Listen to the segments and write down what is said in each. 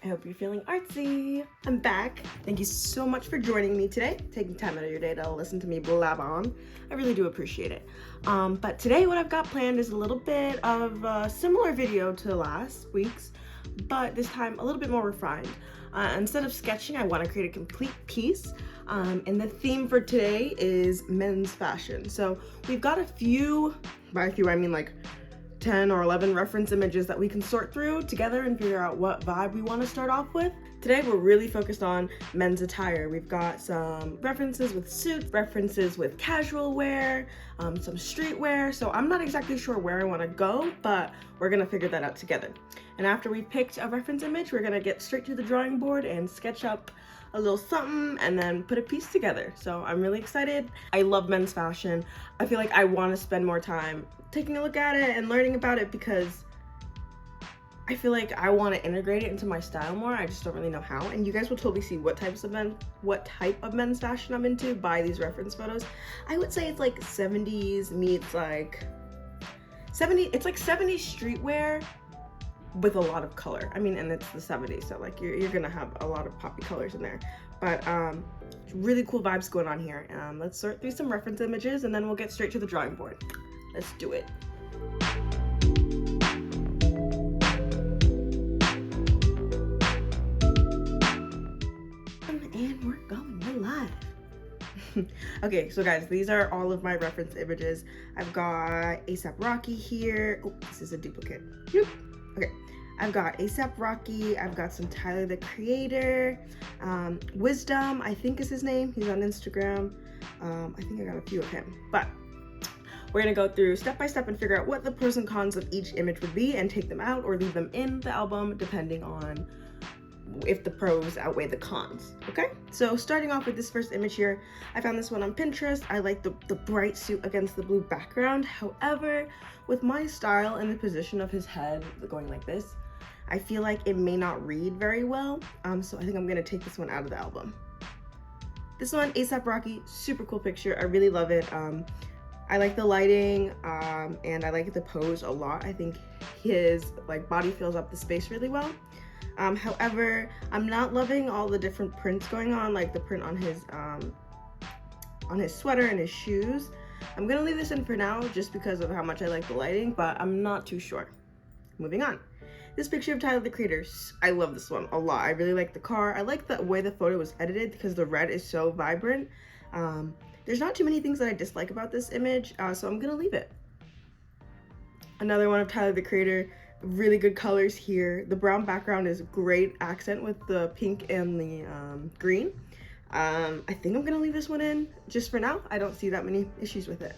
I hope you're feeling artsy. I'm back. Thank you so much for joining me today, taking time out of your day to listen to me blab on. I really do appreciate it. But today what I've got planned is a little bit of a similar video to last week's, but this time a little bit more refined. Instead of sketching, I want to create a complete piece. And the theme for today is men's fashion. So we've got a few, by a few I mean like 10 or 11 reference images that we can sort through together and figure out what vibe we want to start off with. Today we're really focused on men's attire. We've got some references with suits, references with casual wear, some streetwear. So I'm not exactly sure where I want to go, but we're gonna figure that out together. And after we've picked a reference image, we're gonna get straight to the drawing board and sketch up a little something and then put a piece together. So I'm really excited. I love men's fashion. I feel like I want to spend more time taking a look at it and learning about it because I feel like I want to integrate it into my style more. I just don't really know how. And you guys will totally see what type of men's fashion I'm into by these reference photos. I would say it's like 70s meets like 70, it's like 70s streetwear with a lot of color. I mean, and it's the 70s, so like you're gonna have a lot of poppy colors in there. But really cool vibes going on here. Let's sort through some reference images and then we'll get straight to the drawing board. Let's do it. And we're going, we're live. Okay, so guys, these are all of my reference images. I've got A$AP Rocky here. Oh, this is a duplicate. Yep. Okay, I've got A$AP Rocky, I've got some Tyler the Creator, Wisdom, I think is his name, he's on Instagram. I think I got a few of him, but we're gonna go through step by step and figure out what the pros and cons of each image would be and take them out or leave them in the album depending on if the pros outweigh the cons. Okay, so starting off with this first image here, I found this one on Pinterest. I like the bright suit against the blue background. However, with my style and the position of his head going like this, I feel like it may not read very well, so I think I'm gonna take this one out of the album. This one, A$AP Rocky, super cool picture. I really love it. I like the lighting and I like the pose a lot. I think his like body fills up the space really well. However, I'm not loving all the different prints going on, like the print on his sweater and his shoes. I'm gonna leave this in for now just because of how much I like the lighting, but I'm not too sure. Moving on. This picture of Tyler the Creator, I love this one a lot. I really like the car. I like the way the photo was edited because the red is so vibrant. There's not too many things that I dislike about this image, so I'm gonna leave it. Another one of Tyler the Creator. Really good colors here. The brown background is a great accent with the pink and the green. I think I'm gonna leave this one in just for now. I don't see that many issues with it.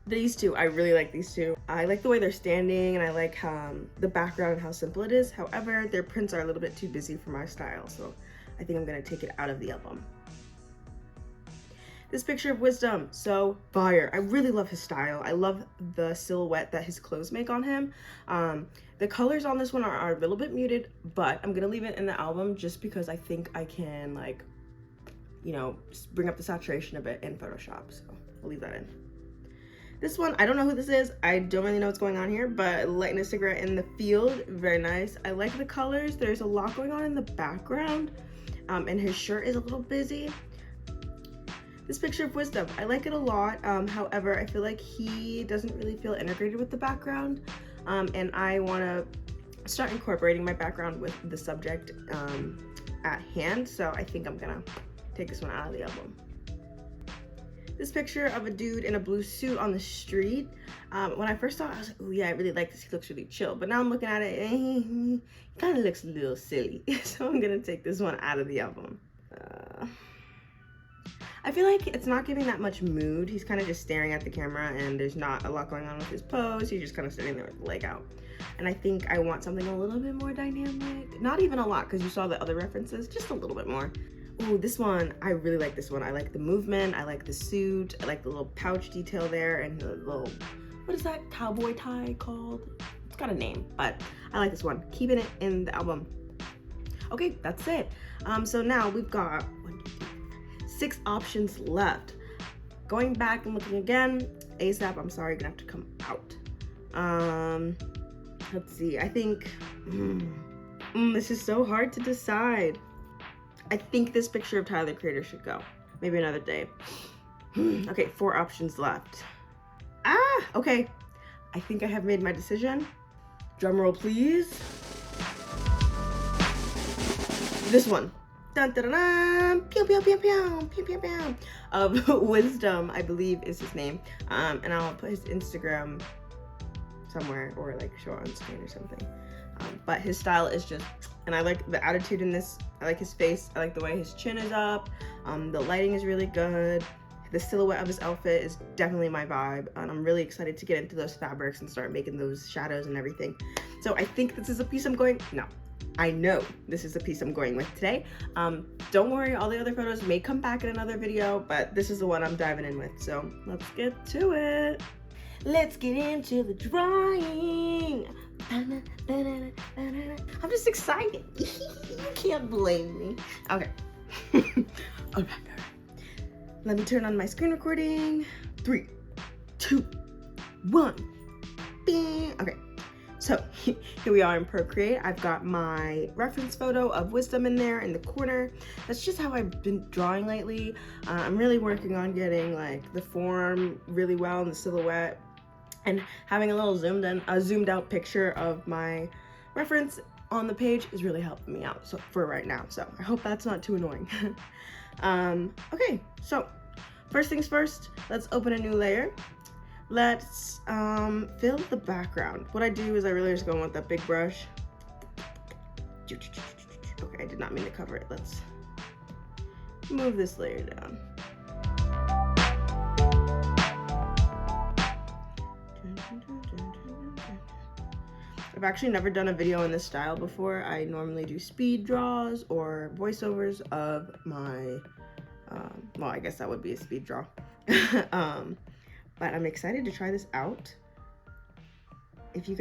These two, I really like these two. I like the way they're standing and I like the background and how simple it is. However, their prints are a little bit too busy for my style, so I think I'm gonna take it out of the album. This picture of Wisdom, so fire. I really love his style. I love the silhouette that his clothes make on him. The colors on this one are a little bit muted, but I'm gonna leave it in the album just because I think I can, like, you know, bring up the saturation a bit in Photoshop, so I'll leave that in. This one, I don't know who this is. I don't really know what's going on here, but lighting a cigarette in the field, very nice. I like the colors. There's a lot going on in the background, and his shirt is a little busy. This picture of Wisdom, I like it a lot. However, I feel like he doesn't really feel integrated with the background. And I wanna start incorporating my background with the subject at hand. So I think I'm gonna take this one out of the album. This picture of a dude in a blue suit on the street. When I first saw it, I was like, oh yeah, I really like this. He looks really chill. But now I'm looking at it, and he kind of looks a little silly. So I'm gonna take this one out of the album. I feel like it's not giving that much mood. He's kind of just staring at the camera and there's not a lot going on with his pose. He's just kind of sitting there with the leg out. And I think I want something a little bit more dynamic. Not even a lot because you saw the other references, just a little bit more. Oh, this one, I really like this one. I like the movement, I like the suit, I like the little pouch detail there and the little, what is that cowboy tie called? It's got a name, but I like this one. Keeping it in the album. Okay, that's it. So now we've got 6 options left. Going back and looking again, A$AP, I'm sorry, you're gonna have to come out. Let's see, I think, This is so hard to decide. I think this picture of Tyler the Creator should go. Maybe another day. Okay, 4 options left. Okay. I think I have made my decision. Drum roll, please. This one. Dun, dun, dun, dun. Pew, pew, pew, pew, pew, pew, pew. Of Wisdom, I believe is his name. And I'll put his Instagram somewhere, or like show it on screen or something. But his style is just, and I like the attitude in this. I like his face. I like the way his chin is up. The lighting is really good. The silhouette of his outfit is definitely my vibe, and I'm really excited to get into those fabrics and start making those shadows and everything. So I think this is a piece I know this is the piece I'm going with today. Don't worry, all the other photos may come back in another video, but this is the one I'm diving in with. So let's get to it. Let's get into the drawing. I'm just excited. You can't blame me. Okay. All right. Let me turn on my screen recording. 3, 2, 1. Bing. Okay. So here we are in Procreate. I've got my reference photo of Wisdom in there in the corner. That's just how I've been drawing lately. I'm really working on getting like the form really well and the silhouette, and having a little zoomed out picture of my reference on the page is really helping me out for right now. So I hope that's not too annoying. Okay, so first things first, let's open a new layer. Let's fill the background. What I do is I really just go in with that big brush. Okay, I did not mean to cover it. Let's move this layer down. I've actually never done a video in this style before. I normally do speed draws or voiceovers of my, well, I guess that would be a speed draw. But I'm excited to try this out. If you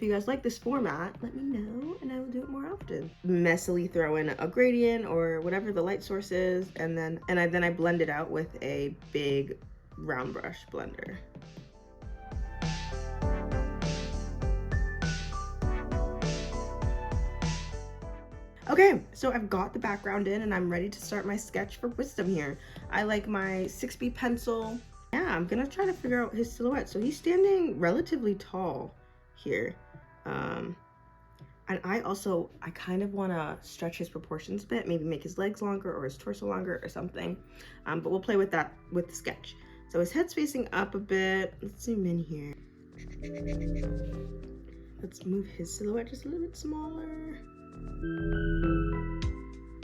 guys like this format, let me know and I will do it more often. Messily throw in a gradient or whatever the light source is, and then I blend it out with a big round brush blender. Okay, so I've got the background in and I'm ready to start my sketch for Wisdom here. I like my 6B pencil. Yeah, I'm gonna try to figure out his silhouette. So he's standing relatively tall here. And I kind of wanna stretch his proportions a bit, maybe make his legs longer or his torso longer or something. But we'll play with that with the sketch. So his head's facing up a bit. Let's zoom in here. Let's move his silhouette just a little bit smaller.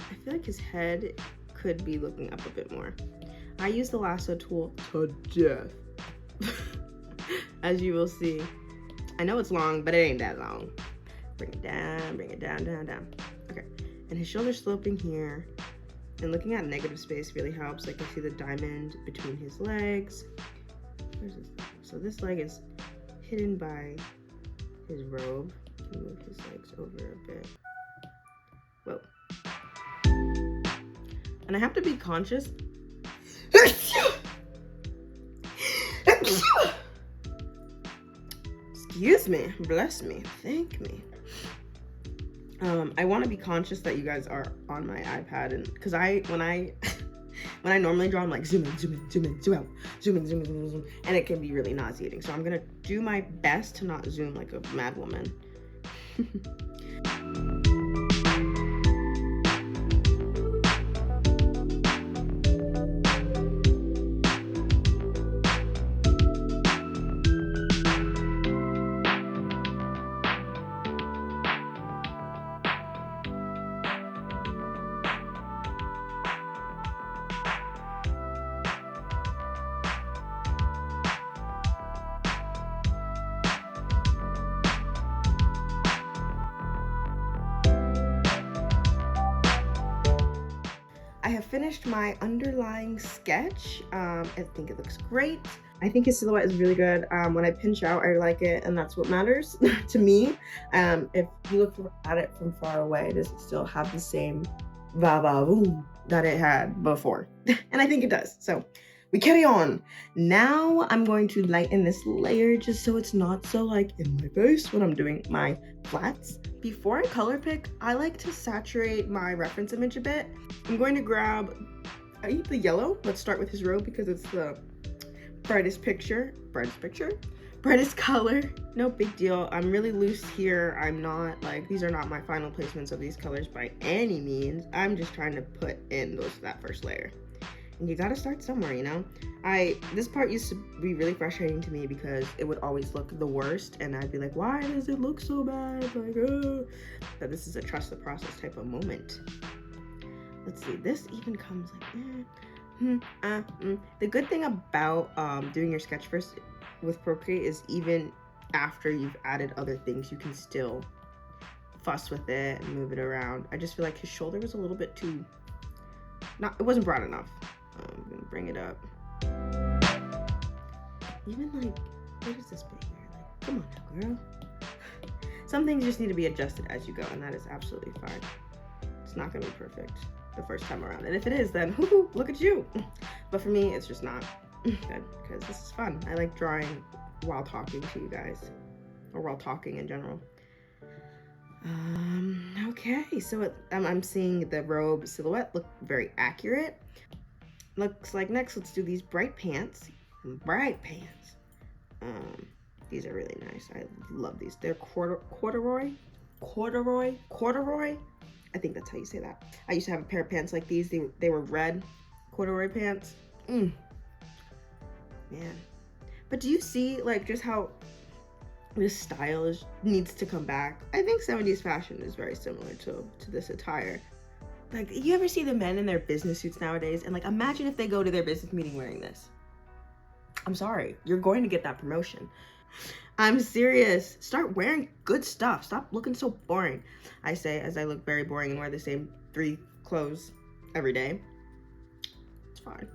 I feel like his head could be looking up a bit more. I use the lasso tool to death. As you will see. I know it's long, but it ain't that long. Bring it down, down, down. Okay, and his shoulder's sloping here. And looking at negative space really helps. Like I see the diamond between his legs. Where's his leg? So this leg is hidden by his robe. Can move his legs over a bit. Whoa. And I have to be conscious. Excuse me, bless me, thank me. I want to be conscious that you guys are on my iPad, and because when I normally draw, I'm like zoom in, zoom in, zoom in, zoom out, zoom in, zoom in, zoom in, zoom, and it can be really nauseating. So I'm gonna do my best to not zoom like a mad woman. I have finished my underlying sketch. I think it looks great. I think his silhouette is really good. When I pinch out, I like it, and that's what matters to me. If you look at it from far away, does it still have the same va-va-voom that it had before? And I think it does. So we carry on. Now I'm going to lighten this layer just so it's not so like in my face when I'm doing my flats. Before I color pick, I like to saturate my reference image a bit. I'm going to grab the yellow. Let's start with his robe because it's the brightest color. No big deal. I'm really loose here. I'm not like, these are not my final placements of these colors by any means. I'm just trying to put in that first layer. And you gotta start somewhere, you know? This part used to be really frustrating to me because it would always look the worst and I'd be like, why does it look so bad? Like, oh. But this is a trust the process type of moment. Let's see, this even comes like, The good thing about doing your sketch first with Procreate is even after you've added other things, you can still fuss with it and move it around. I just feel like his shoulder was a little bit too, it wasn't broad enough. I'm gonna bring it up. Even like, what is this big here? Like, come on now, girl. Some things just need to be adjusted as you go, and that is absolutely fine. It's not gonna be perfect the first time around, and if it is, then whoo, look at you. But for me, it's just not good because this is fun. I like drawing while talking to you guys, or while talking in general. Okay, so I'm seeing the robe silhouette look very accurate. Looks like next, let's do these bright pants. These are really nice. I love these. They're corduroy. I think that's how you say that. I used to have a pair of pants like these. They were red corduroy pants. Man. But do you see like just how this style needs to come back? I think 70s fashion is very similar to this attire. Like, you ever see the men in their business suits nowadays? And like, imagine if they go to their business meeting wearing this. I'm sorry, you're going to get that promotion. I'm serious. Start wearing good stuff. Stop looking so boring. I say as I look very boring and wear the same 3 clothes every day. It's fine.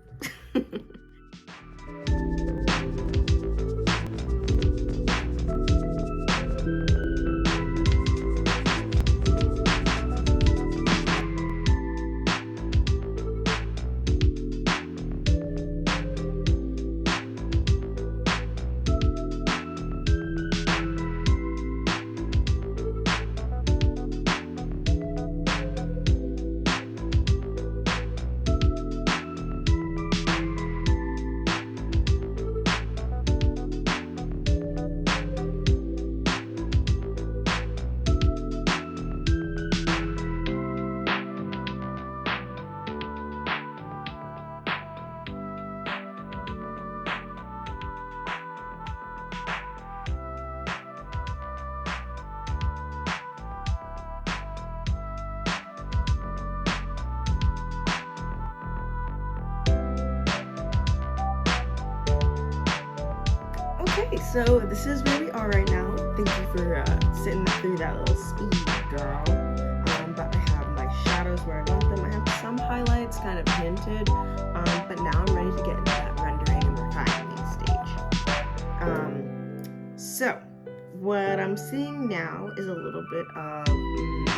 Okay, so this is where we are right now. Thank you for sitting through that little speed, girl. But I have my shadows where I want them. I have some highlights kind of hinted, but now I'm ready to get into that rendering and refining stage. So what I'm seeing now is a little bit of,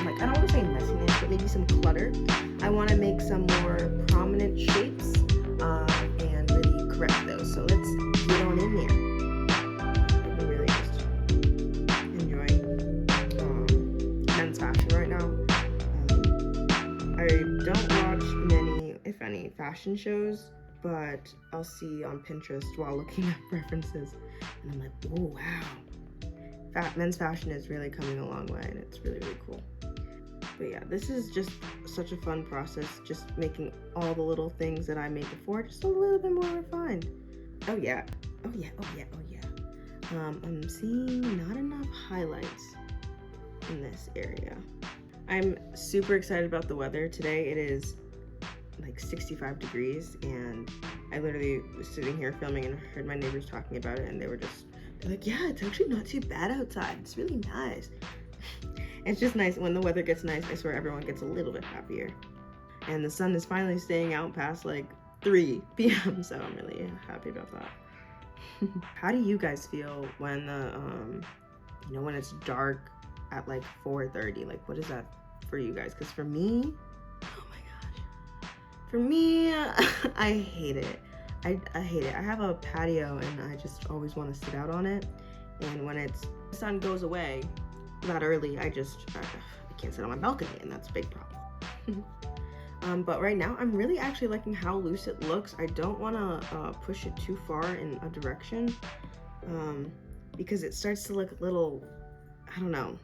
like, I don't want to say messiness, but maybe some clutter. I want to make some more prominent shapes and really correct those. So let's get on in there. I don't watch many, if any, fashion shows, but I'll see on Pinterest while looking at references, and I'm like, oh wow, men's fashion is really coming a long way, and it's really, really cool. But yeah, this is just such a fun process, just making all the little things that I made before just a little bit more refined. Oh yeah. I'm seeing not enough highlights in this area. I'm super excited about the weather. Today it is like 65 degrees and I literally was sitting here filming and heard my neighbors talking about it, and they're like, yeah, it's actually not too bad outside. It's really nice. It's just nice. When the weather gets nice, I swear everyone gets a little bit happier. And the sun is finally staying out past like 3 p.m. So I'm really happy about that. How do you guys feel when when it's dark at like 4:30? Like, what is that for you guys? Because for me, oh my gosh, for me, I hate it. I hate it. I have a patio and I just always want to sit out on it, and when the sun goes away, that early, I can't sit on my balcony, and that's a big problem. But right now, I'm really actually liking how loose it looks. I don't want to push it too far in a direction, because it starts to look a little, I don't know,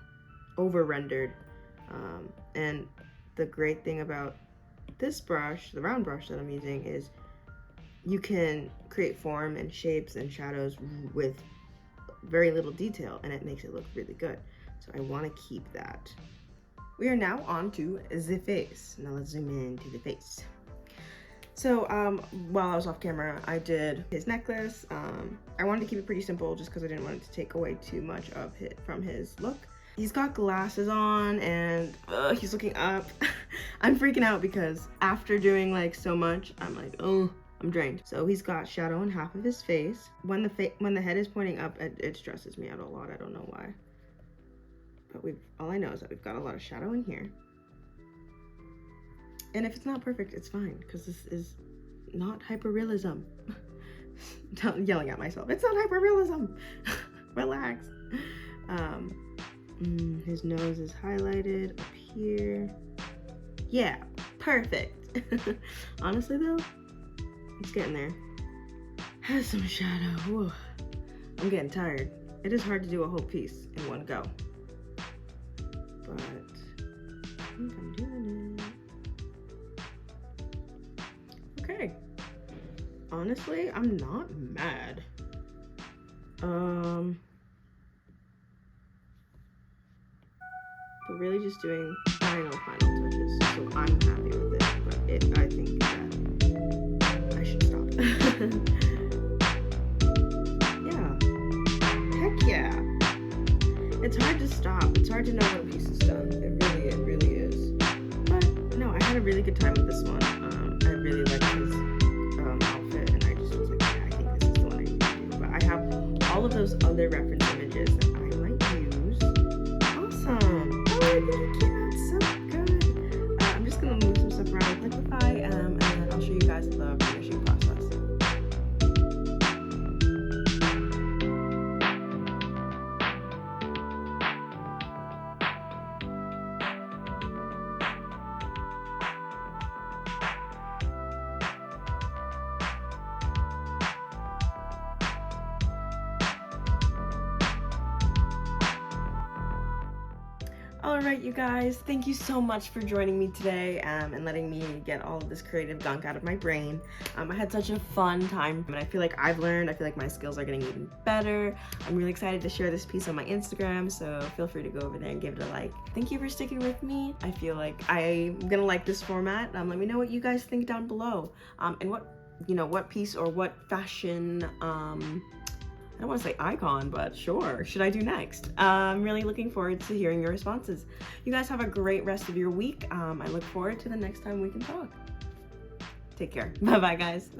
over-rendered. And the great thing about this brush, the round brush that I'm using, is you can create form and shapes and shadows with very little detail, and it makes it look really good. So I want to keep that. We are now on to the face. Now let's zoom into the face. So while I was off camera, I did his necklace. I wanted to keep it pretty simple just because I didn't want it to take away too much of from his look. He's got glasses on, and he's looking up. I'm freaking out because after doing like so much, I'm like, oh, I'm drained. So he's got shadow on half of his face. When the head is pointing up, it stresses me out a lot. I don't know why. But all I know is that we've got a lot of shadow in here. And if it's not perfect, it's fine, because this is not hyperrealism. Yelling at myself. It's not hyperrealism. Relax. His nose is highlighted up here. Yeah, perfect. Honestly though, it's getting there. Has some shadow. Whew. I'm getting tired. It is hard to do a whole piece in one go. But I think I'm doing it. Okay. Honestly, I'm not mad. But really just doing final touches, so I'm happy with it. But I think that I should stop. Yeah. Heck yeah. It's hard to stop. It's hard to know when a piece is done. It really is. But no, I had a really good time with this one. I really liked his outfit, and I just was like, yeah, I think this is the one I need to do. But I have all of those other reference images that I might use. Awesome. I think it came out so good. I'm just gonna move some stuff around with Liquify, and then I'll show you guys the finishing process. Alright you guys, thank you so much for joining me today and letting me get all of this creative gunk out of my brain. I had such a fun time, and I feel like I've learned, I feel like my skills are getting even better. I'm really excited to share this piece on my Instagram, so feel free to go over there and give it a like. Thank you for sticking with me. I feel like I'm gonna like this format. Let me know what you guys think down below, and what piece or what fashion I don't want to say icon, but sure, should I do next? I'm really looking forward to hearing your responses. You guys have a great rest of your week. I look forward to the next time we can talk. Take care. Bye-bye, guys.